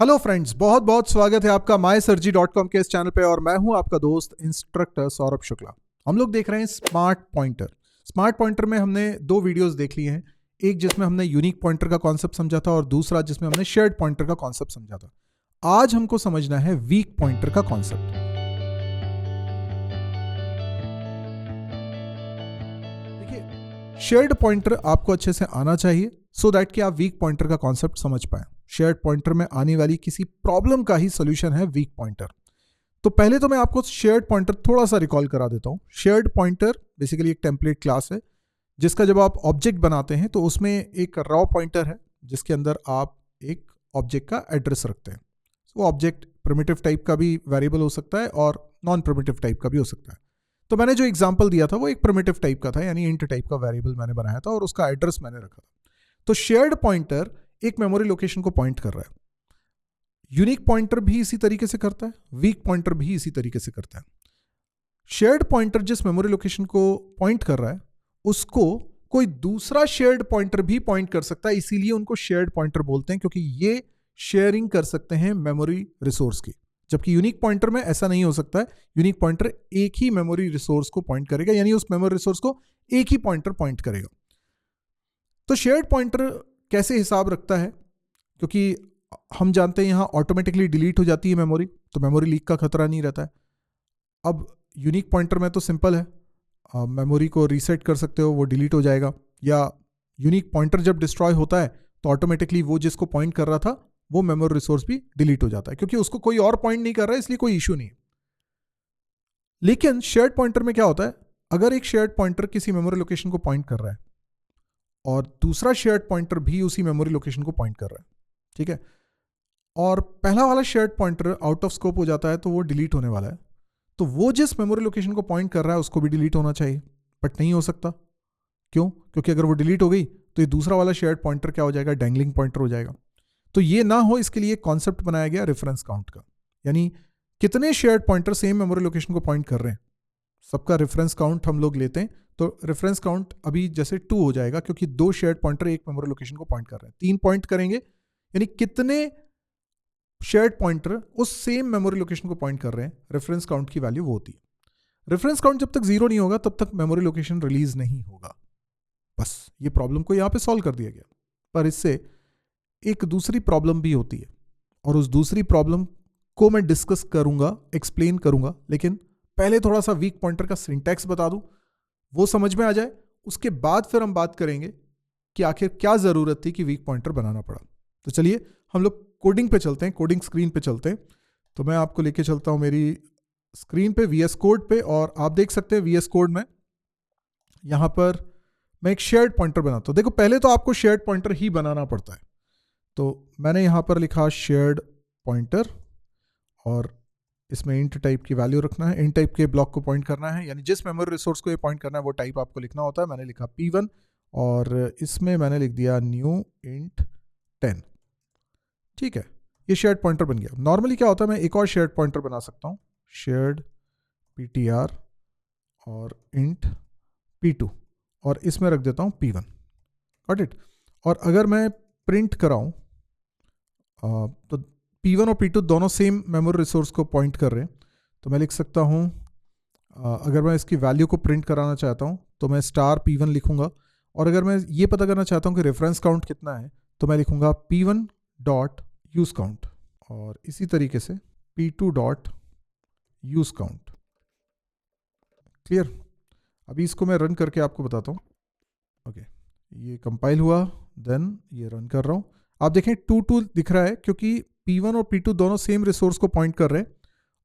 Hello friends, बहुत बहुत स्वागत है आपका mysurgery.com के इस चैनल पे। और मैं हूं आपका दोस्त इंस्ट्रक्टर सौरभ शुक्ला। हम लोग देख रहे हैं स्मार्ट पॉइंटर। स्मार्ट पॉइंटर में हमने दो वीडियोस देख ली हैं, एक जिसमें हमने यूनिक पॉइंटर का कॉन्सेप्ट समझा था और दूसरा जिसमें हमने शेयर्ड पॉइंटर का कॉन्सेप्ट समझा था। आज हमको समझना है वीक पॉइंटर का कॉन्सेप्ट। देखिए, शेयर्ड पॉइंटर आपको अच्छे से आना चाहिए सो दैट कि आप वीक पॉइंटर का कॉन्सेप्ट समझ पाए। शेयर्ड पॉइंटर में आने वाली किसी प्रॉब्लम का ही सॉल्यूशन है वीक पॉइंटर। तो पहले तो मैं आपको शेयर्ड पॉइंटर थोड़ा सा रिकॉल करा देता हूं। शेयर्ड पॉइंटर बेसिकली एक टेम्पलेट क्लास है जिसका जब आप ऑब्जेक्ट बनाते हैं तो उसमें एक रॉ पॉइंटर है जिसके अंदर आप एक ऑब्जेक्ट का एड्रेस रखते हैं। वो ऑब्जेक्ट प्रिमिटिव टाइप का भी वेरिएबल हो सकता है और नॉन प्रिमिटिव टाइप का भी हो सकता है। तो मैंने जो एग्जाम्पल दिया था वो एक प्रिमिटिव टाइप का था, यानी इंट टाइप का वेरिएबल मैंने बनाया था और उसका एड्रेस मैंने रखा था। तो शेयर्ड पॉइंटर एक मेमोरी लोकेशन को पॉइंट कर रहा है। यूनिक पॉइंटर भी इसी तरीके से करता है, वीक पॉइंटर भी इसी तरीके से करता है। शेयर्ड पॉइंटर जिस मेमोरी लोकेशन को पॉइंट कर रहा है उसको कोई दूसरा शेयर्ड पॉइंटर भी पॉइंट कर सकता है, इसीलिए उनको शेयर्ड पॉइंटर बोलते हैं, क्योंकि ये शेयरिंग कर सकते हैं मेमोरी रिसोर्स की। जबकि यूनिक पॉइंटर में ऐसा नहीं हो सकता है। यूनिक पॉइंटर एक ही मेमोरी रिसोर्स को पॉइंट करेगा, यानी उस मेमोरी रिसोर्स को एक ही पॉइंटर पॉइंट करेगा। तो शेयर्ड पॉइंटर कैसे हिसाब रखता है, क्योंकि हम जानते हैं यहां ऑटोमेटिकली डिलीट हो जाती है मेमोरी, तो मेमोरी लीक का खतरा नहीं रहता है। अब यूनिक पॉइंटर में तो सिंपल है, मेमोरी को रीसेट कर सकते हो, वो डिलीट हो जाएगा। या यूनिक पॉइंटर जब डिस्ट्रॉय होता है तो ऑटोमेटिकली वो जिसको पॉइंट कर रहा था वो मेमोरी रिसोर्स भी डिलीट हो जाता है, क्योंकि उसको कोई और पॉइंट नहीं कर रहा है, इसलिए कोई इशू नहीं है। लेकिन शेयर्ड पॉइंटर में क्या होता है, अगर एक शेयर्ड पॉइंटर किसी मेमोरी लोकेशन को पॉइंट कर रहा है और दूसरा शेयर्ड पॉइंटर भी उसी मेमोरी लोकेशन को पॉइंट कर रहा है, ठीक है, और पहला वाला shared pointer out of scope हो जाता है तो वो डिलीट होने वाला है, तो वो जिस मेमोरी लोकेशन को पॉइंट कर रहा है उसको भी डिलीट होना चाहिए, बट नहीं हो सकता। क्यों? क्योंकि अगर वो डिलीट हो गई तो ये दूसरा वाला शेयर्ड पॉइंटर क्या हो जाएगा, डैंगलिंग पॉइंटर हो जाएगा। तो ये ना हो इसके लिए कॉन्सेप्ट बनाया गया रेफरेंस काउंट का, यानी कितने shared pointer same memory location को पॉइंट कर रहे हैं, सबका रेफरेंस काउंट हम लोग लेते हैं। तो रेफरेंस काउंट अभी जैसे 2 हो जाएगा, क्योंकि 2 शेयर्ड पॉइंटर एक मेमोरी लोकेशन को पॉइंट कर रहे हैं। 3 पॉइंट करेंगे, यानी कितने शेयर्ड पॉइंटर उस सेम मेमोरी लोकेशन को पॉइंट कर रहे हैं, रेफरेंस काउंट की वैल्यू वो होती है। रेफरेंस काउंट जब तक 0 नहीं होगा तब तक मेमोरी लोकेशन रिलीज नहीं होगा। बस ये प्रॉब्लम को यहां पे सॉल्व कर दिया गया। पर इससे एक दूसरी प्रॉब्लम भी होती है, और उस दूसरी प्रॉब्लम को मैं डिस्कस करूंगा, एक्सप्लेन करूंगा। लेकिन पहले थोड़ा सा वीक पॉइंटर का सिंटैक्स बता दूं, वो समझ में आ जाए, उसके बाद फिर हम बात करेंगे कि आखिर क्या जरूरत थी कि वीक पॉइंटर बनाना पड़ा। तो चलिए हम लोग कोडिंग पे चलते हैं, कोडिंग स्क्रीन पे चलते हैं। तो मैं आपको लेके चलता हूं मेरी स्क्रीन पे VS कोड पे, और आप देख सकते हैं VS कोड में यहां पर मैं एक शेयर्ड पॉइंटर बनाता हूं। देखो, पहले तो आपको शेयर्ड पॉइंटर ही बनाना पड़ता है। तो मैंने यहां पर लिखा शेयर्ड पॉइंटर, और इसमें इंट टाइप की वैल्यू रखना है, इंट टाइप के ब्लॉक को पॉइंट करना है, यानी जिस मेमोरी रिसोर्स को ये पॉइंट करना है वो टाइप आपको लिखना होता है। मैंने लिखा P1 और इसमें मैंने लिख दिया न्यू इंट 10। ठीक है, ये शेयर्ड पॉइंटर बन गया। नॉर्मली क्या होता है, मैं एक और शेयर्ड पॉइंटर बना सकता हूँ, शेयर्ड PTR और इंट P2, और इसमें रख देता हूँ P1। Got it. और अगर मैं प्रिंट कराऊँ तो P1 और P2 दोनों सेम मेमोरी रिसोर्स को पॉइंट कर रहे हैं, तो मैं लिख सकता हूँ, अगर मैं इसकी वैल्यू को प्रिंट कराना चाहता हूँ तो मैं स्टार P1 लिखूंगा, और अगर मैं ये पता करना चाहता हूँ कि रेफरेंस काउंट कितना है तो मैं लिखूंगा P1 डॉट यूज काउंट, और इसी तरीके से P2 dot use count. Clear? अभी इसको मैं रन करके आपको बताता हूँ। ओके, ये कंपाइल हुआ, देन ये रन कर रहा हूँ। आप देखें 2 दिख रहा है, क्योंकि P1 और P2 दोनों सेम रिसोर्स को पॉइंट कर रहे हैं,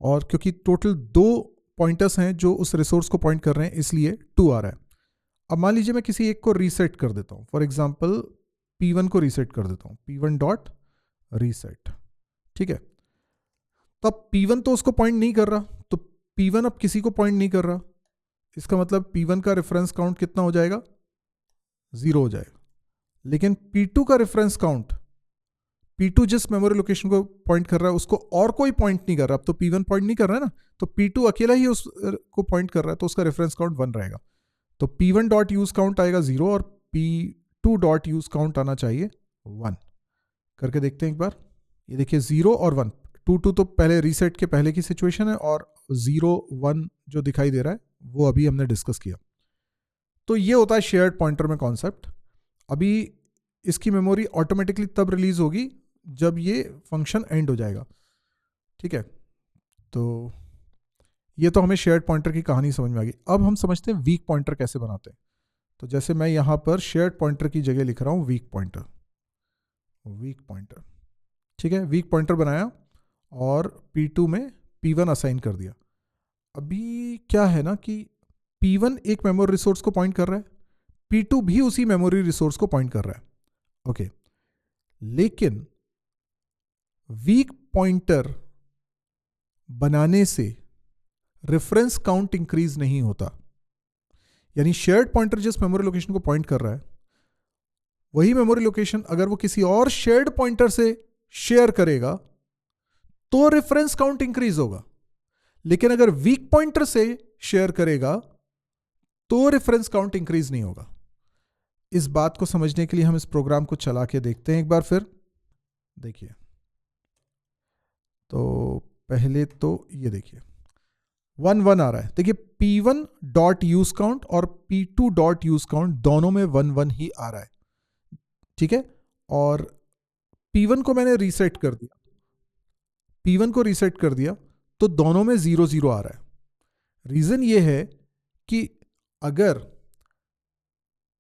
और क्योंकि टोटल 2 पॉइंटर्स हैं जो उस रिसोर्स को पॉइंट कर रहे हैं, इसलिए 2 आ रहा है। अब मान लीजिए मैं किसी एक को रीसेट कर देता हूँ, फॉर एग्जाम्पल P1 को रीसेट कर देता हूँ, P1 डॉट रीसेट। ठीक है, तो अब P1 तो उसको पॉइंट नहीं कर रहा, तो P1 अब किसी को पॉइंट नहीं कर रहा, इसका मतलब P1 का रेफरेंस काउंट कितना हो जाएगा, 0 हो जाएगा। लेकिन P2 का रेफरेंस काउंट, P2 जिस मेमोरी लोकेशन को पॉइंट कर रहा है उसको और कोई पॉइंट नहीं कर रहा। अब तो P1 पॉइंट नहीं कर रहा है ना, तो P2 अकेला ही उस को पॉइंट कर रहा है, तो उसका रेफरेंस काउंट 1 रहेगा। तो P1 डॉट यूज काउंट आएगा 0 और P2 डॉट यूज काउंट आना चाहिए 1। करके देखते हैं एक बार। ये देखिए 0 और 1, 2 तो पहले रीसेट के पहले की सिचुएशन है, और 0 1 जो दिखाई दे रहा है वो अभी हमने डिस्कस किया। तो ये होता है शेयर्ड पॉइंटर में कॉन्सेप्ट। अभी इसकी मेमोरी ऑटोमेटिकली तब रिलीज होगी जब ये फंक्शन एंड हो जाएगा, ठीक है। तो ये तो हमें शेयर्ड पॉइंटर की कहानी समझ में आ गई। अब हम समझते हैं वीक पॉइंटर कैसे बनाते हैं। तो जैसे मैं यहां पर शेयर्ड पॉइंटर की जगह लिख रहा हूं वीक पॉइंटर, वीक पॉइंटर, ठीक है। वीक पॉइंटर बनाया और P2 में P1 असाइन कर दिया। अभी क्या है ना कि P1 एक मेमोरी रिसोर्स को पॉइंट कर रहा है, P2 भी उसी मेमोरी रिसोर्स को पॉइंट कर रहा है, ओके। लेकिन वीक पॉइंटर बनाने से रेफरेंस काउंट इंक्रीज नहीं होता। यानी शेयर्ड पॉइंटर जिस मेमोरी लोकेशन को पॉइंट कर रहा है, वही मेमोरी लोकेशन अगर वो किसी और शेयर्ड पॉइंटर से शेयर करेगा तो रेफरेंस काउंट इंक्रीज होगा। लेकिन अगर वीक पॉइंटर से शेयर करेगा तो रेफरेंस काउंट इंक्रीज नहीं होगा। इस बात को समझने के लिए हम इस प्रोग्राम को चला के देखते हैं एक बार फिर। देखिए, तो पहले तो ये देखिए 1 1 आ रहा है। देखिए P1 डॉट यूज काउंट और P2 डॉट यूज काउंट दोनों में 1 1 ही आ रहा है, ठीक है। और P1 को मैंने रीसेट कर दिया, P1 को रीसेट कर दिया तो दोनों में 0 0 आ रहा है। रीजन ये है कि अगर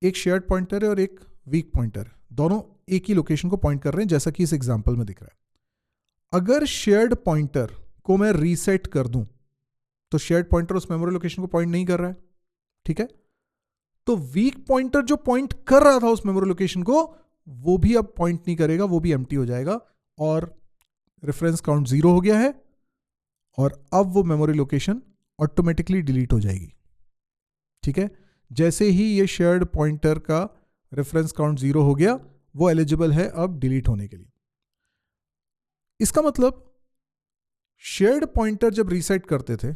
एक शेयर्ड पॉइंटर है और एक वीक पॉइंटर है, दोनों एक ही लोकेशन को पॉइंट कर रहे हैं, जैसा कि इस एग्जांपल में दिख रहा है। अगर शेयर्ड पॉइंटर को मैं रीसेट कर दूं तो शेयर्ड पॉइंटर उस मेमोरी लोकेशन को पॉइंट नहीं कर रहा है, ठीक है। तो वीक पॉइंटर जो पॉइंट कर रहा था उस मेमोरी लोकेशन को, वो भी अब पॉइंट नहीं करेगा, वो भी एम्प्टी हो जाएगा और रेफरेंस काउंट 0 हो गया है। और अब वो मेमोरी लोकेशन ऑटोमेटिकली डिलीट हो जाएगी, ठीक है। जैसे ही ये शेयर्ड पॉइंटर का रेफरेंस काउंट 0 हो गया, वो एलिजिबल है अब डिलीट होने के लिए। इसका मतलब शेयर्ड पॉइंटर जब रीसेट करते थे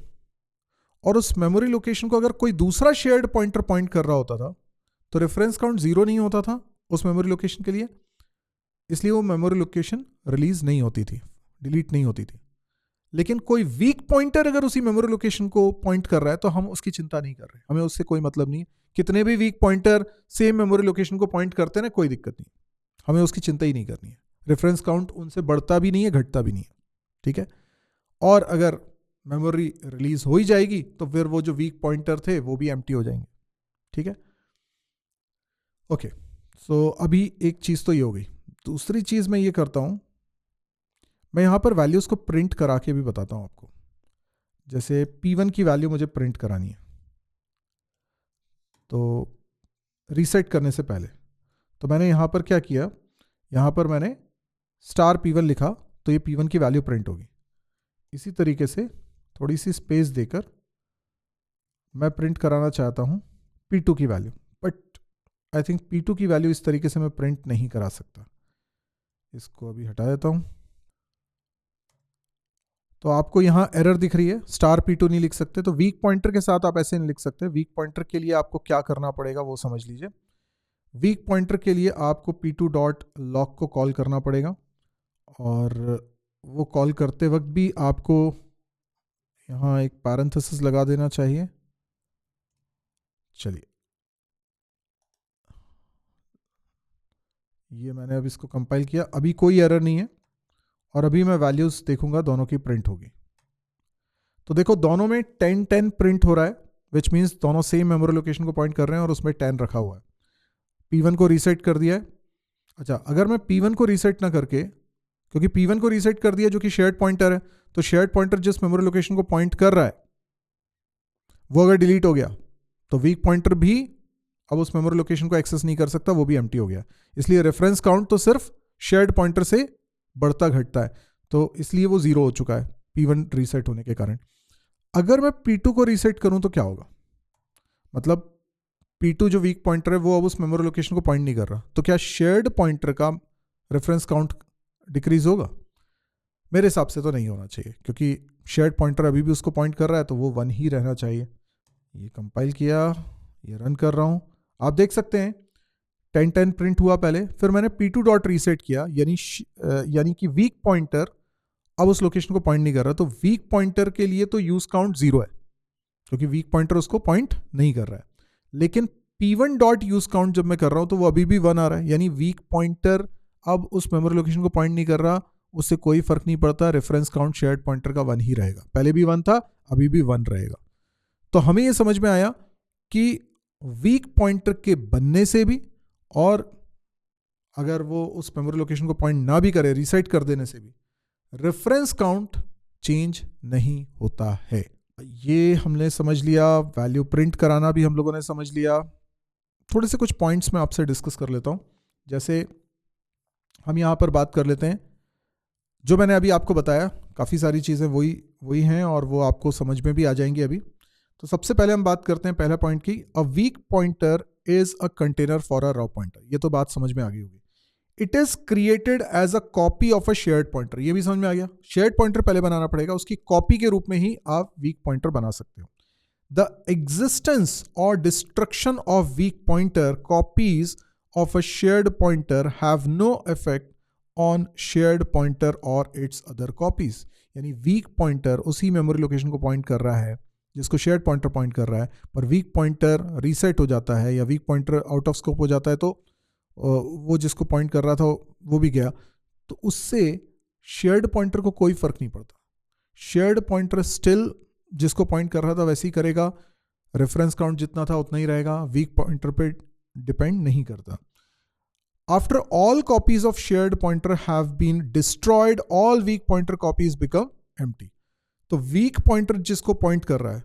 और उस मेमोरी लोकेशन को अगर कोई दूसरा शेयर्ड पॉइंटर पॉइंट कर रहा होता था तो रेफरेंस काउंट 0 नहीं होता था उस मेमोरी लोकेशन के लिए, इसलिए वो मेमोरी लोकेशन रिलीज नहीं होती थी, डिलीट नहीं होती थी। लेकिन कोई वीक पॉइंटर अगर उसी मेमोरी लोकेशन को पॉइंट कर रहा है तो हम उसकी चिंता नहीं कर रहे, हमें उससे कोई मतलब नहीं। कितने भी weak pointer same memory location को पॉइंट करते हैं ना, कोई दिक्कत नहीं, हमें उसकी चिंता ही नहीं करनी है। रेफरेंस काउंट उनसे बढ़ता भी नहीं है, घटता भी नहीं है, ठीक है। और अगर मेमोरी रिलीज हो ही जाएगी तो फिर वो जो वीक पॉइंटर थे वो भी एम्प्टी हो जाएंगे, ठीक है। ओके, सो अभी एक चीज तो ये हो गई। दूसरी चीज मैं ये करता हूं, मैं यहां पर वैल्यूज को प्रिंट करा के भी बताता हूं आपको। जैसे P1 की वैल्यू मुझे प्रिंट करानी है, तो रीसेट करने से पहले तो मैंने यहां पर क्या किया, यहां पर मैंने स्टार P1 लिखा तो ये P1 की वैल्यू प्रिंट होगी। इसी तरीके से थोड़ी सी स्पेस देकर मैं प्रिंट कराना चाहता हूं P2 की value, but I think P2 की वैल्यू इस तरीके से मैं प्रिंट नहीं करा सकता। इसको अभी हटा देता हूं। तो आपको यहां एरर दिख रही है, स्टार P2 नहीं लिख सकते। तो वीक पॉइंटर के साथ आप ऐसे नहीं लिख सकते। वीक पॉइंटर के लिए आपको क्या करना पड़ेगा वो समझ लीजिए। वीक पॉइंटर के लिए आपको P2 डॉट लॉक को कॉल करना पड़ेगा, और वो कॉल करते वक्त भी आपको यहाँ एक पैरेंथेसिस लगा देना चाहिए। चलिए, ये मैंने अब इसको कंपाइल किया, अभी कोई एरर नहीं है, और अभी मैं वैल्यूज देखूंगा दोनों की प्रिंट होगी। तो देखो दोनों में 10 10 प्रिंट हो रहा है, विच मीन्स दोनों सेम मेमोरी लोकेशन को पॉइंट कर रहे हैं और उसमें 10 रखा हुआ है। P1 को रीसेट कर दिया है। अच्छा, अगर मैं P1 को रीसेट ना करके, क्योंकि P1 को रीसेट कर दिया जो कि शेयर्ड पॉइंटर है, तो शेयर्ड पॉइंटर जिस मेमोरी लोकेशन को पॉइंट कर रहा है वो अगर डिलीट हो गया तो वीक पॉइंटर भी अब उस मेमोरी लोकेशन को एक्सेस नहीं कर सकता, वो भी एम्प्टी हो गया। इसलिए रेफरेंस काउंट तो सिर्फ शेयर्ड पॉइंटर से बढ़ता घटता है, तो इसलिए वो 0 हो चुका है P1 रीसेट होने के कारण। अगर मैं P2 को रीसेट करूं तो क्या होगा, मतलब P2 जो वीक पॉइंटर है वो अब उस मेमोरी लोकेशन को पॉइंट नहीं कर रहा, तो क्या शेयर्ड पॉइंटर का रेफरेंस काउंट डिक्रीज होगा? मेरे हिसाब से तो नहीं होना चाहिए, क्योंकि शेयर्ड पॉइंटर अभी भी उसको पॉइंट कर रहा है, तो वो 1 ही रहना चाहिए। ये कंपाइल किया, ये रन कर रहा हूं, आप देख सकते हैं 10 प्रिंट हुआ पहले, फिर मैंने p2 डॉट रीसेट किया, यानी कि वीक पॉइंटर अब उस लोकेशन को पॉइंट नहीं कर रहा, तो वीक पॉइंटर के लिए तो यूज काउंट 0 है क्योंकि वीक पॉइंटर उसको पॉइंट नहीं कर रहा है। लेकिन p1 डॉट यूज काउंट जब मैं कर रहा हूं तो वो अभी भी 1 आ रहा है, यानी वीक पॉइंटर अब उस मेमोरी लोकेशन को पॉइंट नहीं कर रहा, उससे कोई फर्क नहीं पड़ता, रेफरेंस काउंट शेयर्ड पॉइंटर का 1 ही रहेगा। पहले भी 1 था, अभी भी 1 रहेगा। तो हमें यह समझ में आया कि वीक पॉइंटर के बनने से भी और अगर वो उस मेमोरी लोकेशन को पॉइंट ना भी करे, रीसेट कर देने से भी रेफरेंस काउंट चेंज नहीं होता है। ये हमने समझ लिया। वैल्यू प्रिंट कराना भी हम लोगों ने समझ लिया। थोड़े से कुछ पॉइंट्स मैं आपसे डिस्कस कर लेता हूं। जैसे हम यहां पर बात कर लेते हैं, जो मैंने अभी आपको बताया काफ़ी सारी चीज़ें वही हैं और वो आपको समझ में भी आ जाएंगी अभी। तो सबसे पहले हम बात करते हैं पहला पॉइंट की, a weak pointer is a container for a raw pointer. ये तो बात समझ में आ गई होगी। It is created as a copy of a shared pointer, ये भी समझ में आ गया। शेयर्ड पॉइंटर पहले बनाना पड़ेगा, उसकी कॉपी के रूप में ही आप वीक पॉइंटर बना सकते हो। द एग्जिस्टेंस और destruction of weak pointer copies of a shared pointer have no effect on shared pointer और इट्स अदर कॉपीज। यानी वीक पॉइंटर उसी मेमोरी लोकेशन को पॉइंट कर रहा है जिसको शेयर्ड पॉइंटर पॉइंट कर रहा है, पर वीक पॉइंटर रीसेट हो जाता है या weak pointer out of scope हो जाता है, तो वो जिसको पॉइंट कर रहा था वो भी गया, तो उससे शेयर्ड पॉइंटर को कोई फर्क नहीं पड़ता। शेयर्ड पॉइंटर स्टिल जिसको पॉइंट कर रहा था वैसे ही करेगा, रेफरेंस काउंट जितना था उतना ही रहेगा, वीक पॉइंटर पे डिपेंड नहीं करता। After all copies of shared pointer have been destroyed, all weak pointer copies become empty. तो weak pointer जिसको पॉइंट कर रहा है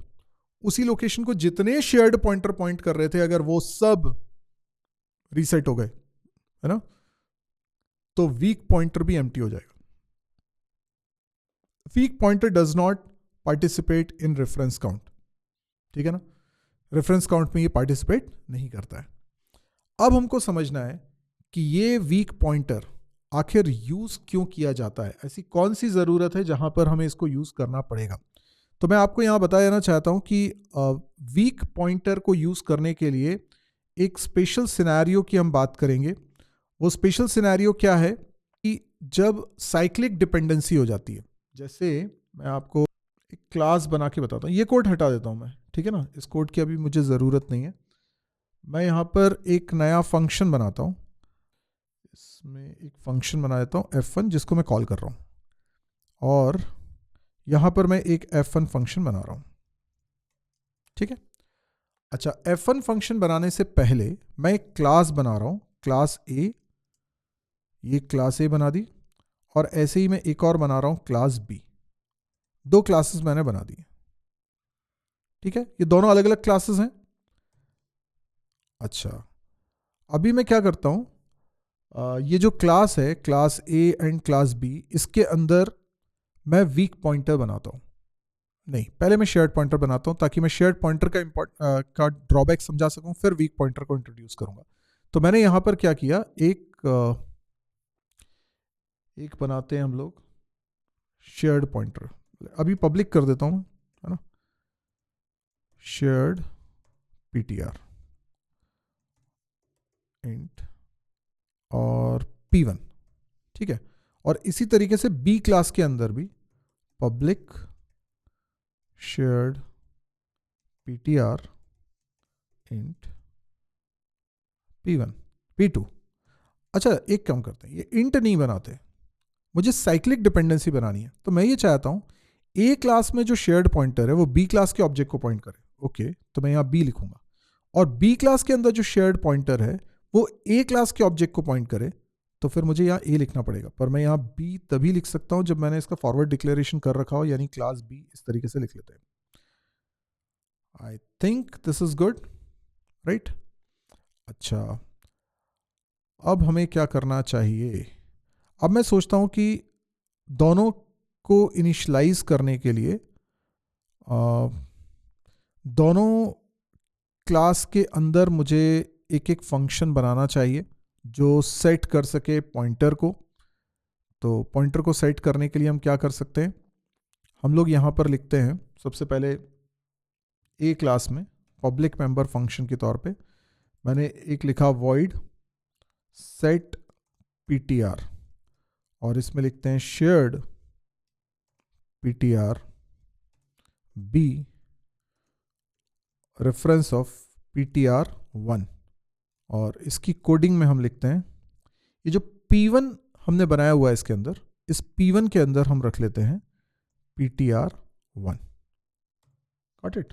उसी लोकेशन को जितने शेयर्ड पॉइंटर पॉइंट कर रहे थे अगर वो सब रीसेट हो गए, है ना, तो वीक पॉइंटर भी एम्प्टी हो जाएगा। Weak pointer does not participate in reference count, ठीक है ना, रेफरेंस काउंट में ये पार्टिसिपेट नहीं करता है। अब हमको समझना है कि ये वीक पॉइंटर आखिर यूज क्यों किया जाता है, ऐसी कौन सी ज़रूरत है जहां पर हमें इसको यूज करना पड़ेगा। तो मैं आपको यहां बता देना चाहता हूं कि वीक पॉइंटर को यूज करने के लिए एक स्पेशल सिनेरियो की हम बात करेंगे। वो स्पेशल सिनेरियो क्या है कि जब साइक्लिक डिपेंडेंसी हो जाती है। जैसे मैं आपको एक क्लास बना के बताता हूँ, ये कोड हटा देता हूँ मैं, ठीक है ना, इस कोड की अभी मुझे ज़रूरत नहीं है। मैं यहाँ पर एक नया फंक्शन बनाता हूँ, इसमें एक फंक्शन बना देता हूँ f1 जिसको मैं कॉल कर रहा हूँ, और यहाँ पर मैं एक f1 फंक्शन बना रहा हूँ, ठीक है। अच्छा, f1 फंक्शन बनाने से पहले मैं एक क्लास बना रहा हूँ, क्लास A, ये क्लास A बना दी, और ऐसे ही मैं एक और बना रहा हूँ क्लास B। दो क्लासेस मैंने बना दी, ठीक है, ये दोनों अलग अलग क्लासेस हैं। अच्छा, अभी मैं क्या करता हूँ, ये जो क्लास है class A and class B, इसके अंदर मैं वीक पॉइंटर बनाता हूँ। नहीं, पहले मैं शेयर्ड पॉइंटर बनाता हूँ ताकि मैं शेयर्ड पॉइंटर का ड्रॉबैक समझा सकूँ, फिर वीक पॉइंटर को इंट्रोड्यूस करूँगा। तो मैंने यहाँ पर क्या किया, एक बनाते हैं हम लोग शेयर्ड पॉइंटर, अभी पब्लिक कर देता हूँ, है ना, शेयर्ड ptr इंट और p1, ठीक है। और इसी तरीके से B क्लास के अंदर भी public shared ptr int p1 p2। अच्छा, एक काम करते हैं, ये इंट नहीं बनाते, मुझे साइक्लिक डिपेंडेंसी बनानी है। तो मैं ये चाहता हूं A क्लास में जो शेयर्ड पॉइंटर है वो B क्लास के ऑब्जेक्ट को पॉइंट करे। ओके, तो मैं यहाँ B लिखूंगा, और B क्लास के अंदर जो शेयर्ड पॉइंटर है वो A क्लास के ऑब्जेक्ट को पॉइंट करे, तो फिर मुझे यहाँ A लिखना पड़ेगा। पर मैं यहाँ B तभी लिख सकता हूँ जब मैंने इसका फॉरवर्ड डिक्लेरेशन कर रखा हो, यानी क्लास B इस तरीके से लिख लेते हैं। I think this is good, right. अच्छा, अब हमें क्या करना चाहिए, अब मैं सोचता हूँ कि दोनों को इनिशियलाइज करने के लिए दोनों क्लास के अंदर मुझे एक एक फंक्शन बनाना चाहिए जो सेट कर सके पॉइंटर को। तो पॉइंटर को सेट करने के लिए हम क्या कर सकते हैं, हम लोग यहाँ पर लिखते हैं सबसे पहले A क्लास में पब्लिक मेंबर फंक्शन के तौर पे मैंने एक लिखा void सेट ptr और इसमें लिखते हैं shared ptr b reference of ptr1 और इसकी कोडिंग में हम लिखते हैं ये जो p1 हमने बनाया हुआ है इसके अंदर, इस p1 के अंदर हम रख लेते हैं ptr1। Got it.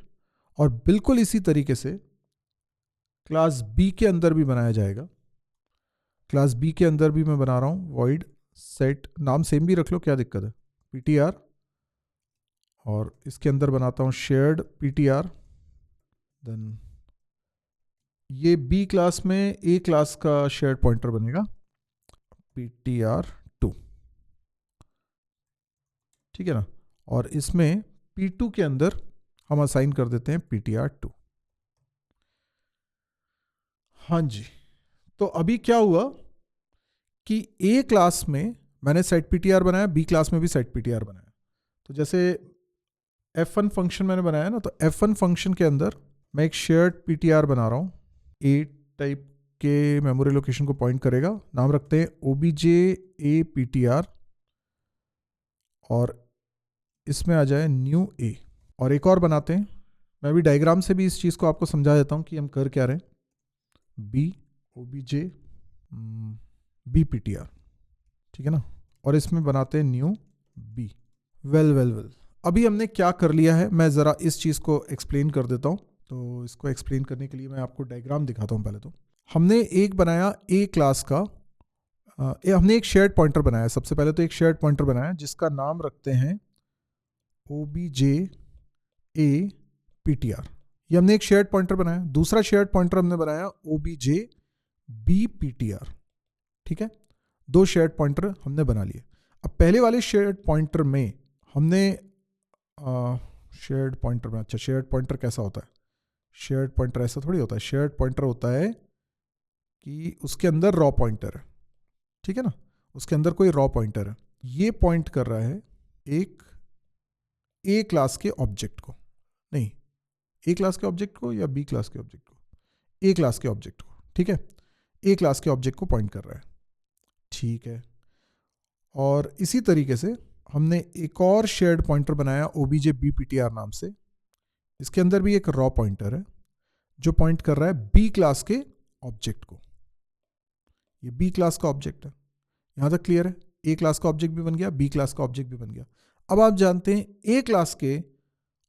और बिल्कुल इसी तरीके से क्लास B के अंदर भी बनाया जाएगा। क्लास B के अंदर भी मैं बना रहा हूं void set, नाम सेम भी रख लो, क्या दिक्कत है, ptr, और इसके अंदर बनाता हूं shared ptr। देन ये B क्लास में A क्लास का shared पॉइंटर बनेगा ptr2, ठीक है ना। और इसमें P2 के अंदर हम असाइन कर देते हैं ptr2। हाँ जी, तो अभी क्या हुआ कि A क्लास में मैंने सेट ptr बनाया, B क्लास में भी सेट ptr बनाया। तो जैसे f1 फंक्शन मैंने बनाया ना, तो f1 फंक्शन के अंदर मैं एक शेयर्ड ptr बना रहा हूँ, A टाइप के मेमोरी लोकेशन को पॉइंट करेगा, नाम रखते हैं obj a ptr और इसमें आ जाए न्यू a। और एक और बनाते हैं, मैं भी डायग्राम से भी इस चीज़ को आपको समझा देता हूँ कि हम कर क्या रहे हैं। b obj b ptr, ठीक है ना, और इसमें बनाते हैं न्यू b। वेल अभी हमने क्या कर लिया है, मैं ज़रा इस चीज़ को एक्सप्लेन कर देता हूँ। तो इसको एक्सप्लेन करने के लिए मैं आपको डायग्राम दिखाता हूँ। पहले तो हमने एक बनाया A क्लास का, हमने एक शेयर्ड पॉइंटर बनाया। सबसे पहले तो एक शेयर्ड पॉइंटर बनाया जिसका नाम रखते हैं obj a ptr। ये हमने एक शेयर्ड पॉइंटर बनाया। दूसरा शेयर्ड पॉइंटर हमने बनाया obj b ptr, ठीक है। दो शेयर्ड पॉइंटर हमने बना लिए। अब पहले वाले शेयर्ड पॉइंटर में हमने शेयर्ड पॉइंटर में, अच्छा शेयर्ड पॉइंटर कैसा होता है, शेयर्ड पॉइंटर ऐसा थोड़ी होता है। शेयर्ड पॉइंटर होता है कि उसके अंदर रॉ पॉइंटर है, ठीक है ना, उसके अंदर कोई रॉ पॉइंटर है। ये पॉइंट कर रहा है एक ए क्लास के ऑब्जेक्ट को, नहीं ए क्लास के ऑब्जेक्ट को या बी क्लास के ऑब्जेक्ट को, ए क्लास के ऑब्जेक्ट को, ठीक है, ए क्लास के ऑब्जेक्ट को पॉइंट कर रहा है, ठीक है। और इसी तरीके से हमने एक और शेयर्ड पॉइंटर बनाया obj b ptr नाम से। इसके अंदर भी एक रॉ पॉइंटर है जो पॉइंट कर रहा है बी क्लास के ऑब्जेक्ट को। ये बी क्लास का ऑब्जेक्ट है, यहां तक क्लियर है। ए क्लास का ऑब्जेक्ट भी बन गया, बी क्लास का ऑब्जेक्ट भी बन गया। अब आप जानते हैं ए क्लास के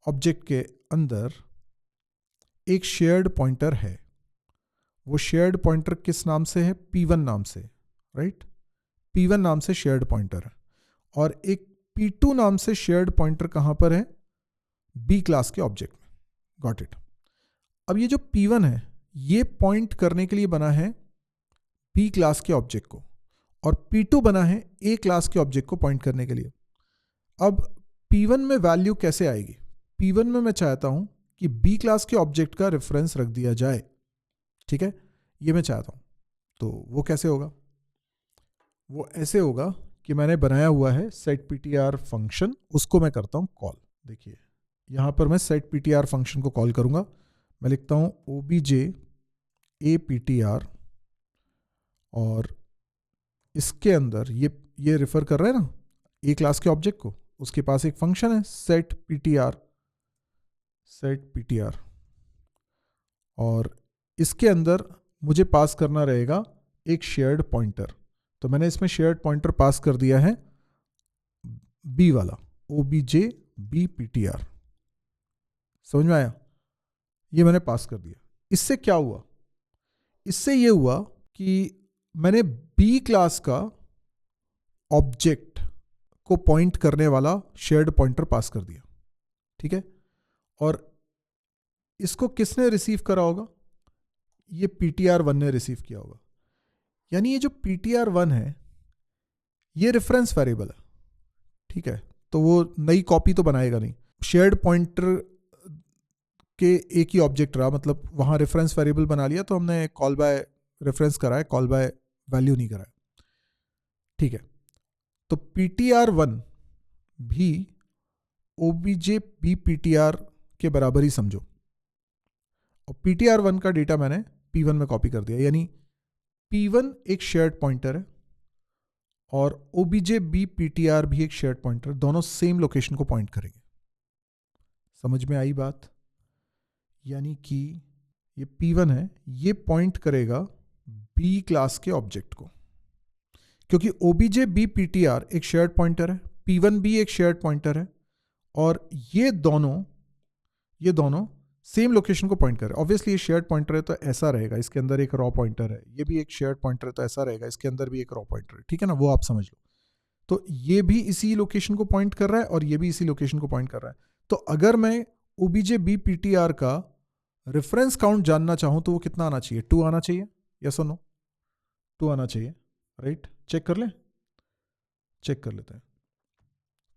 ऑब्जेक्ट के अंदर एक शेयर्ड पॉइंटर है। वो शेयर्ड पॉइंटर किस नाम से है, p1 नाम से, राइट, p1 नाम से शेयर्ड पॉइंटर है। और एक p2 नाम से शेयर्ड पॉइंटर कहां पर है, b क्लास के ऑब्जेक्ट में। Got it. अब ये जो p1 है ये पॉइंट करने के लिए बना है b क्लास के ऑब्जेक्ट को, और p2 बना है a क्लास के ऑब्जेक्ट को पॉइंट करने के लिए। अब p1 में वैल्यू कैसे आएगी, p1 में मैं चाहता हूं कि b क्लास के ऑब्जेक्ट का रेफरेंस रख दिया जाए, ठीक है, ये मैं चाहता हूं। तो वो कैसे होगा, वो ऐसे होगा कि मैंने बनाया हुआ है सेट ptr फंक्शन, उसको मैं करता हूं कॉल। देखिए यहां पर मैं सेट ptr फंक्शन को कॉल करूंगा। मैं लिखता हूं obj a ptr और इसके अंदर ये रेफर कर रहा है ना ए क्लास के ऑब्जेक्ट को, उसके पास एक फंक्शन है सेट ptr और इसके अंदर मुझे पास करना रहेगा एक शेयर्ड पॉइंटर। तो मैंने इसमें शेयर्ड पॉइंटर पास कर दिया है बी वाला, obj b ptr। समझ में आया, ये मैंने पास कर दिया। इससे क्या हुआ, इससे ये हुआ कि मैंने बी क्लास का ऑब्जेक्ट को पॉइंट करने वाला शेयर्ड पॉइंटर पास कर दिया, ठीक है। और इसको किसने रिसीव करा होगा, ये ptr1 ने रिसीव किया होगा। यानी ये जो ptr1 है ये रेफरेंस वेरिएबल है, ठीक है। तो वो नई कॉपी तो बनाएगा नहीं, शेयर्ड पॉइंटर के एक ही ऑब्जेक्ट रहा, मतलब वहां रेफरेंस वेरिएबल बना लिया तो हमने कॉल बाय रेफरेंस कराया, कॉल बाय वैल्यू नहीं कराया, ठीक है। तो ptr1 भी obj b ptr के बराबर ही समझो, और ptr1 का डेटा मैंने p1 में कॉपी कर दिया। यानी P1 एक शेयर्ड पॉइंटर है और OBJBPTR भी एक शेयर्ड पॉइंटर, दोनों सेम लोकेशन को पॉइंट करेंगे। समझ में आई बात? यानी कि ये P1 है, ये पॉइंट करेगा B क्लास के ऑब्जेक्ट को, क्योंकि OBJBPTR एक शेयर्ड पॉइंटर है, P1 भी एक शेयर्ड पॉइंटर है और ये दोनों सेम लोकेशन को पॉइंट कर रहे हैं। ऑब्वियसली ये शेयर्ड पॉइंटर है तो ऐसा रहेगा, इसके अंदर एक रॉ पॉइंटर है, ये भी एक शेयर्ड पॉइंटर है तो ऐसा रहेगा, इसके अंदर भी एक रॉ पॉइंटर है, ठीक है ना, वो आप समझ लो। तो ये भी इसी लोकेशन को पॉइंट कर रहा है और ये भी इसी लोकेशन को पॉइंट कर रहा है। तो अगर मैं OBJBPTR का रेफरेंस काउंट जानना चाहूं तो वो कितना आना चाहिए? 2 आना चाहिए, यस और नो? 2 आना चाहिए, राइट? चेक कर लेते हैं।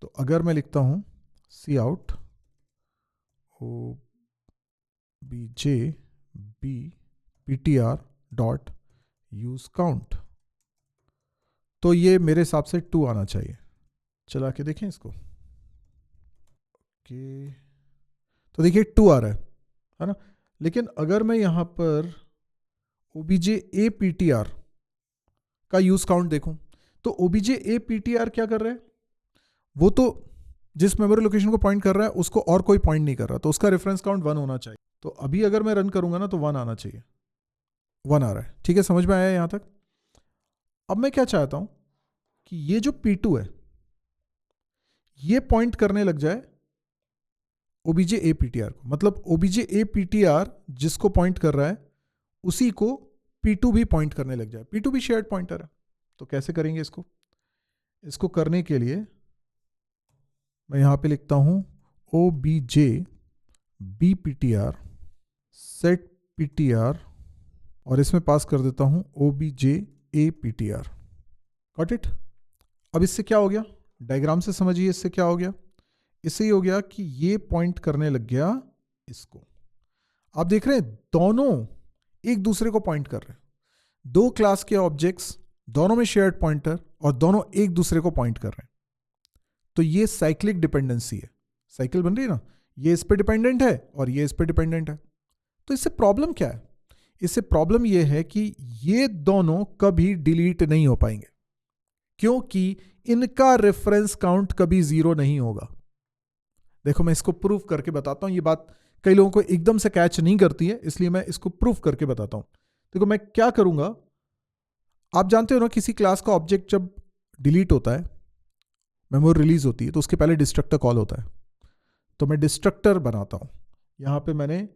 तो अगर मैं लिखता हूं cout OBJBPTR dot use count, तो ये मेरे हिसाब से 2 आना चाहिए। चला के देखें इसको। ओके, तो देखिए 2 आ रहा है ना। लेकिन अगर मैं यहां पर OBJAPTR का यूज काउंट देखूं तो OBJAPTR क्या कर रहा है? वो तो जिस मेमोरी लोकेशन को पॉइंट कर रहा है उसको और कोई पॉइंट नहीं कर रहा, तो उसका रेफरेंस काउंट 1 होना चाहिए। तो अभी अगर मैं रन करूंगा ना तो 1 आना चाहिए, 1 आ रहा है, ठीक है? समझ में आया यहां तक? अब मैं क्या चाहता हूं कि ये जो P2 है ये पॉइंट करने लग जाए OBJAPTR को, मतलब OBJAPTR जिसको पॉइंट कर रहा है उसी को P2 भी पॉइंट करने लग जाए। P2 भी शेयर्ड पॉइंटर है। तो कैसे करेंगे इसको करने के लिए मैं यहां पे लिखता हूं OBJBPTR set PTR और इसमें पास कर देता हूं OBJAPTR। Got it? अब इससे क्या हो गया? डायग्राम से समझिए, इससे क्या हो गया? इससे ही हो गया कि ये पॉइंट करने लग गया इसको। आप देख रहे हैं दोनों एक दूसरे को पॉइंट कर रहे हैं। 2 क्लास के ऑब्जेक्ट्स, दोनों में शेयर्ड पॉइंटर और दोनों एक दूसरे को पॉइंट कर रहे हैं। तो ये साइक्लिक डिपेंडेंसी है, साइकिल बन रही है ना, ये इस पे डिपेंडेंट है और ये इस पे डिपेंडेंट है। तो इससे प्रॉब्लम क्या है? इससे प्रॉब्लम ये है कि ये दोनों कभी डिलीट नहीं हो पाएंगे, क्योंकि इनका रेफरेंस काउंट कभी 0 नहीं होगा। देखो मैं इसको प्रूफ करके बताता हूं। ये बात कई लोगों को एकदम से कैच नहीं करती है, इसलिए मैं इसको प्रूफ करके बताता हूं। देखो मैं क्या करूंगा, आप जानते हो ना किसी क्लास का ऑब्जेक्ट जब डिलीट होता है, मेमोरी रिलीज होती है, तो उसके पहले डिस्ट्रक्टर कॉल होता है। तो मैं डिस्ट्रक्टर बनाता हूं। यहां पे मैंने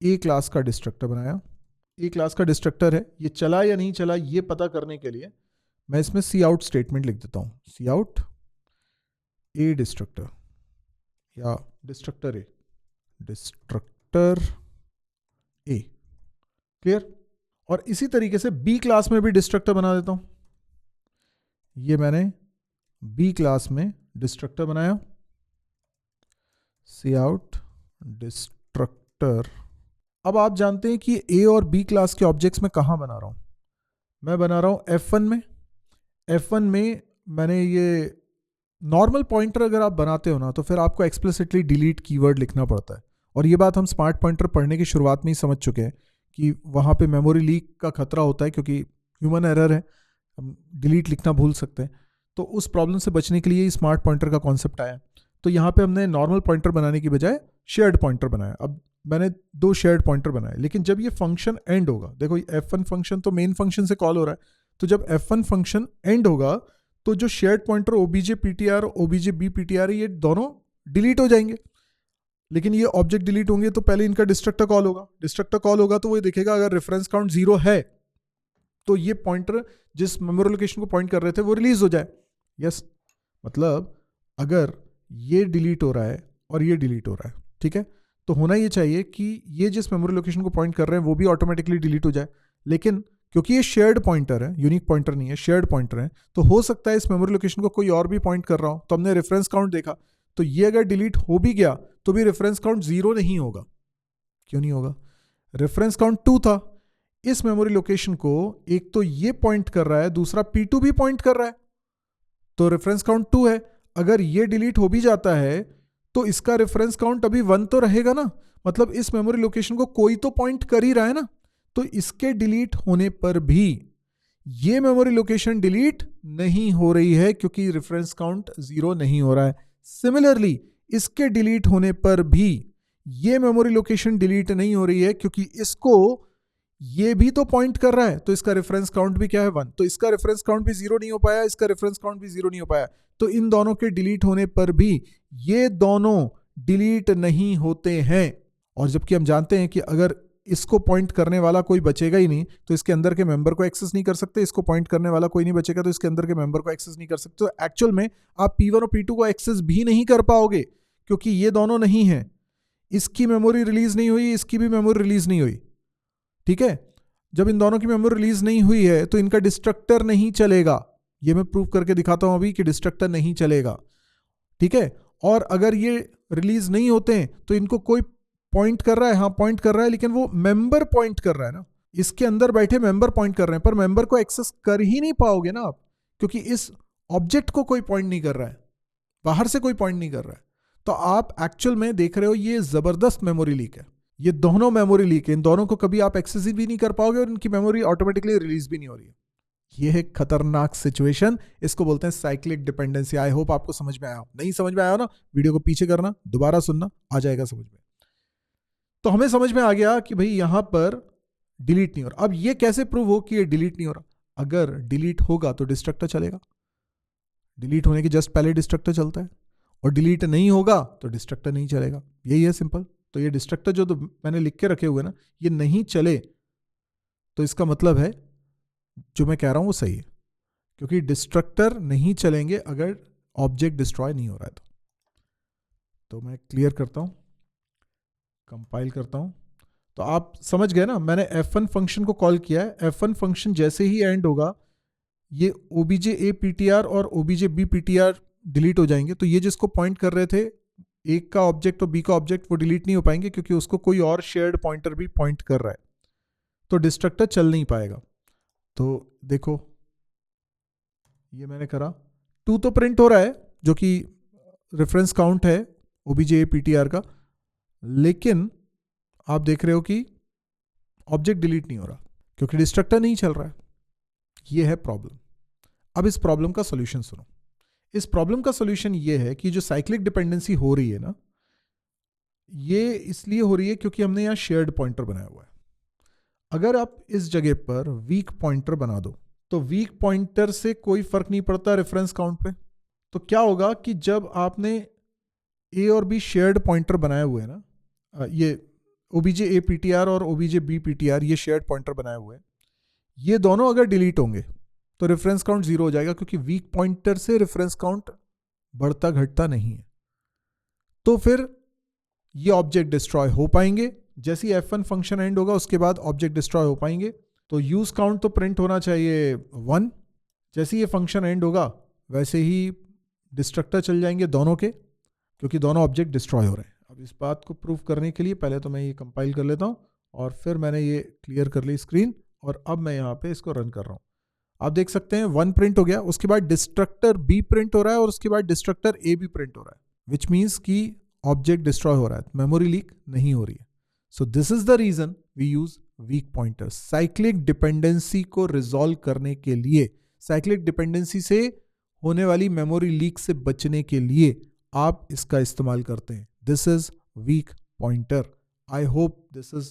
ए क्लास का डिस्ट्रक्टर बनाया। ए क्लास का डिस्ट्रक्टर है, ये चला या नहीं चला ये पता करने के लिए मैं इसमें cout स्टेटमेंट लिख देता हूं। cout ए डिस्ट्रक्टर या डिस्ट्रक्टर ए क्लियर? और इसी तरीके से बी क्लास में भी डिस्ट्रक्टर बना देता हूं। ये मैंने बी क्लास में डिस्ट्रक्टर बनाया, cout डिस्ट्रक्टर। अब आप जानते हैं कि ए और बी क्लास के ऑब्जेक्ट्स में कहां बना रहा हूं? मैं बना रहा हूं F1 में। F1 में मैंने ये नॉर्मल पॉइंटर अगर आप बनाते हो ना तो फिर आपको एक्सप्लिसिटली डिलीट कीवर्ड लिखना पड़ता है। और ये बात हम स्मार्ट पॉइंटर पढ़ने की शुरुआत में ही समझ चुके हैं कि वहाँ पे मेमोरी लीक का खतरा होता है, क्योंकि ह्यूमन एरर है, हम डिलीट लिखना भूल सकते हैं। तो उस प्रॉब्लम से बचने के लिए स्मार्ट पॉइंटर का कॉन्सेप्ट आया। तो यहाँ पे हमने नॉर्मल पॉइंटर बनाने की बजाय शेयर्ड पॉइंटर बनाया। अब मैंने 2 शेयर्ड पॉइंटर बनाए, लेकिन जब ये फंक्शन एंड होगा, देखो F1 फंक्शन तो मेन फंक्शन से कॉल हो रहा है, तो जब F1 फंक्शन एंड होगा तो जो शेयर्ड पॉइंटर OBJPTR और OBJBPTR ये दोनों डिलीट हो जाएंगे। लेकिन ये ऑब्जेक्ट डिलीट होंगे तो पहले इनका डिस्ट्रक्टर कॉल होगा। डिस्ट्रक्टर कॉल होगा तो वो देखेगा अगर रेफरेंस काउंट 0 है तो ये पॉइंटर जिस मेमोरी लोकेशन को पॉइंट कर रहे थे वो रिलीज हो जाए। यस, मतलब अगर ये डिलीट हो रहा है और ये डिलीट हो रहा है, ठीक है, तो होना ये चाहिए कि ये जिस मेमोरी लोकेशन को पॉइंट कर रहे हैं वो भी ऑटोमेटिकली डिलीट हो जाए। लेकिन क्योंकि ये शेयर्ड पॉइंटर है, यूनिक पॉइंटर नहीं है, शेयर्ड पॉइंटर है, तो हो सकता है इस मेमोरी लोकेशन को कोई और भी पॉइंट कर रहा हो। तो हमने रेफरेंस काउंट देखा, तो ये अगर डिलीट हो भी गया तो भी रेफरेंस काउंट 0 नहीं होगा। क्यों नहीं होगा? रेफरेंस काउंट 2 था। इस मेमोरी लोकेशन को एक तो ये पॉइंट कर रहा है, दूसरा P2 भी पॉइंट कर रहा है, तो रेफरेंस काउंट 2 है। अगर ये डिलीट हो भी जाता है तो इसका रेफरेंस काउंट अभी 1 तो रहेगा ना, मतलब इस मेमोरी लोकेशन को कोई तो पॉइंट कर ही रहा है ना। तो इसके डिलीट होने पर भी ये मेमोरी लोकेशन डिलीट नहीं हो रही है क्योंकि रेफरेंस काउंट 0 नहीं हो रहा है। सिमिलरली इसके डिलीट होने पर भी ये मेमोरी लोकेशन डिलीट नहीं हो रही है क्योंकि इसको ये भी तो पॉइंट कर रहा है, तो इसका रेफरेंस काउंट भी क्या है 1, तो इसका रेफरेंस काउंट भी 0 नहीं हो पाया, इसका रेफरेंस काउंट भी 0 नहीं हो पाया। तो इन दोनों के डिलीट होने पर भी ये दोनों डिलीट नहीं होते हैं। और जबकि हम जानते हैं कि अगर इसको पॉइंट करने वाला कोई बचेगा ही नहीं तो इसके अंदर के मेंबर को एक्सेस नहीं कर सकते, इसको पॉइंट करने वाला कोई नहीं बचेगा तो इसके अंदर के मेंबर को एक्सेस नहीं कर सकते। तो एक्चुअल में आप P1 और P2 को एक्सेस भी नहीं कर पाओगे क्योंकि ये दोनों नहीं है। इसकी मेमोरी रिलीज नहीं हुई, इसकी भी मेमोरी रिलीज नहीं हुई। ठीक है, जब इन दोनों की मेमोरी रिलीज नहीं हुई है तो इनका डिस्ट्रक्टर नहीं चलेगा। ये मैं प्रूव करके दिखाता हूं अभी कि डिस्ट्रक्टर नहीं चलेगा। ठीक है, और अगर ये रिलीज नहीं होते हैं तो इनको कोई पॉइंट कर रहा है, हाँ पॉइंट कर रहा है, लेकिन वो मेंबर पॉइंट कर रहा है ना, इसके अंदर बैठे मेंबर पॉइंट कर रहे हैं, पर मेंबर को एक्सेस कर ही नहीं पाओगे ना आप, क्योंकि इस ऑब्जेक्ट को कोई पॉइंट नहीं कर रहा है, बाहर से कोई पॉइंट नहीं कर रहा है। तो आप एक्चुअल में देख रहे हो ये जबरदस्त मेमोरी लीक है, ये दोनों मेमोरी लीक है, इन दोनों को कभी आप एक्सेस भी नहीं कर पाओगे और इनकी मेमोरी ऑटोमेटिकली रिलीज भी नहीं हो रही है। ये है खतरनाक सिचुएशन, इसको बोलते हैं साइक्लिक डिपेंडेंसी। आई होप आपको समझ में आया हो, नहीं समझ में आया हो ना, वीडियो को पीछे करना, दोबारा सुनना, आ जाएगा समझ में। तो हमें समझ में आ गया कि भाई यहां पर डिलीट नहीं हो रहा। अब ये कैसे प्रूव हो कि ये डिलीट नहीं हो रहा? अगर डिलीट होगा तो डिस्ट्रक्टर चलेगा, डिलीट होने के जस्ट पहले डिस्ट्रक्टर चलता है, और डिलीट नहीं होगा तो डिस्ट्रक्टर नहीं चलेगा। यही है सिंपल। तो ये डिस्ट्रक्टर जो तो मैंने लिख के रखे हुए ना, ये नहीं चले तो इसका मतलब है जो मैं कह रहा हूं वो सही है, क्योंकि डिस्ट्रक्टर नहीं चलेंगे अगर ऑब्जेक्ट डिस्ट्रॉय नहीं हो रहा है। तो मैं क्लियर करता हूं, कंपाइल करता हूं। तो आप समझ गए ना, मैंने F1 फंक्शन को कॉल किया है। F1 फंक्शन जैसे ही एंड होगा ये obj_a_ptr और obj_b_ptr डिलीट हो जाएंगे। तो ये जिसको पॉइंट कर रहे थे, एक का ऑब्जेक्ट और बी का ऑब्जेक्ट, वो डिलीट नहीं हो पाएंगे क्योंकि उसको कोई और शेयर्ड पॉइंटर भी पॉइंट कर रहा है, तो डिस्ट्रक्टर चल नहीं पाएगा। तो देखो ये मैंने करा, 2 तो प्रिंट हो रहा है जो कि रेफरेंस काउंट है obj_a_ptr का, लेकिन आप देख रहे हो कि ऑब्जेक्ट डिलीट नहीं हो रहा क्योंकि डिस्ट्रक्टर नहीं चल रहा है। ये है प्रॉब्लम। अब इस प्रॉब्लम का सॉल्यूशन सुनो। इस प्रॉब्लम का सॉल्यूशन ये है कि जो साइक्लिक डिपेंडेंसी हो रही है ना, ये इसलिए हो रही है क्योंकि हमने यहां शेयर्ड पॉइंटर बनाया हुआ है। अगर आप इस जगह पर वीक पॉइंटर बना दो तो वीक पॉइंटर से कोई फर्क नहीं पड़ता रेफरेंस काउंट पे। तो क्या होगा कि जब आपने ए और बी शेयर्ड पॉइंटर बनाए हुए हैं ना, ये obj_a_ptr और obj_b_ptr ये शेयर्ड पॉइंटर बनाए हुए हैं, ये दोनों अगर डिलीट होंगे तो रेफरेंस काउंट 0 हो जाएगा, क्योंकि वीक पॉइंटर से रेफरेंस काउंट बढ़ता घटता नहीं है। तो फिर ये ऑब्जेक्ट डिस्ट्रॉय हो पाएंगे। जैसे ही F1 फंक्शन एंड होगा उसके बाद ऑब्जेक्ट डिस्ट्रॉय हो पाएंगे। तो यूज काउंट तो प्रिंट होना चाहिए 1। जैसे ही ये फंक्शन एंड होगा वैसे ही डिस्ट्रक्टर चल जाएंगे दोनों के, क्योंकि दोनों ऑब्जेक्ट डिस्ट्रॉय हो रहे हैं। अब इस बात को प्रूव करने के लिए पहले तो मैं ये कंपाइल कर लेता हूं और फिर मैंने ये क्लियर कर ली स्क्रीन, और अब मैं यहाँ पे इसको रन कर रहा हूँ। आप देख सकते हैं 1 प्रिंट हो गया, उसके बाद डिस्ट्रक्टर B प्रिंट हो रहा है और उसके बाद डिस्ट्रक्टर A भी प्रिंट हो रहा है, विच मीन्स कि ऑब्जेक्ट डिस्ट्रॉय हो रहा है, मेमोरी लीक नहीं हो रही है। So this is the reason we use weak pointer. Cyclic dependency को रिजॉल्व करने के लिए, साइक्लिक डिपेंडेंसी से होने वाली मेमोरी लीक से बचने के लिए आप इसका इस्तेमाल करते हैं। This is weak pointer. I hope this is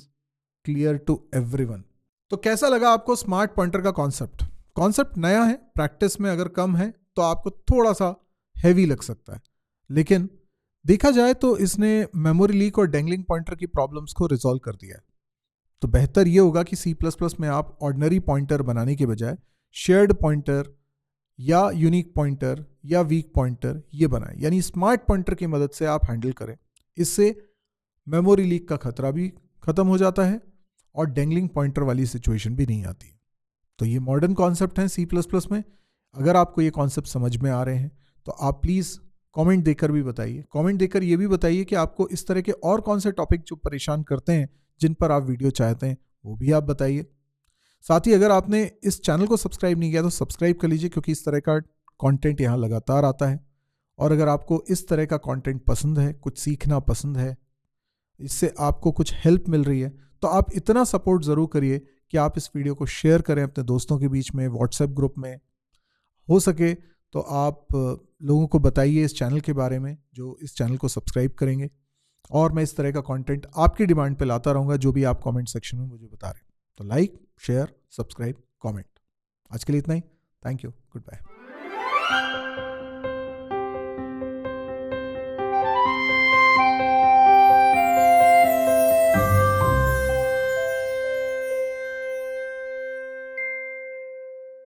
clear to everyone. तो कैसा लगा आपको स्मार्ट पॉइंटर का कॉन्सेप्ट? कॉन्सेप्ट नया है, प्रैक्टिस में अगर कम है तो आपको थोड़ा सा हैवी लग सकता है, लेकिन देखा जाए तो इसने मेमोरी लीक और डेंगलिंग पॉइंटर की प्रॉब्लम्स को रिजॉल्व कर दिया है। तो बेहतर यह होगा कि C++ में आप ऑर्डिनरी पॉइंटर बनाने के बजाय शेयर्ड पॉइंटर या यूनिक पॉइंटर या वीक पॉइंटर ये बनाएं, यानी स्मार्ट पॉइंटर की मदद से आप हैंडल करें। इससे मेमोरी लीक का खतरा भी खत्म हो जाता है और डेंगलिंग पॉइंटर वाली सिचुएशन भी नहीं आती। तो ये मॉडर्न कॉन्सेप्ट हैं C++ में। अगर आपको ये कॉन्सेप्ट समझ में आ रहे हैं तो आप प्लीज़ कमेंट देकर भी बताइए। कमेंट देकर ये भी बताइए कि आपको इस तरह के और कौन से टॉपिक जो परेशान करते हैं, जिन पर आप वीडियो चाहते हैं, वो भी आप बताइए। साथ ही अगर आपने इस चैनल को सब्सक्राइब नहीं किया तो सब्सक्राइब कर लीजिए, क्योंकि इस तरह का कंटेंट यहाँ लगातार आता है। और अगर आपको इस तरह का कंटेंट पसंद है, कुछ सीखना पसंद है, इससे आपको कुछ हेल्प मिल रही है, तो आप इतना सपोर्ट ज़रूर करिए कि आप इस वीडियो को शेयर करें अपने दोस्तों के बीच में, व्हाट्सएप ग्रुप में। हो सके तो आप लोगों को बताइए इस चैनल के बारे में, जो इस चैनल को सब्सक्राइब करेंगे। और मैं इस तरह का कंटेंट आपकी डिमांड पे लाता रहूँगा, जो भी आप कमेंट सेक्शन में मुझे बता रहे हैं। तो लाइक, शेयर, सब्सक्राइब, कमेंट। आज के लिए इतना ही। Thank you, good bye.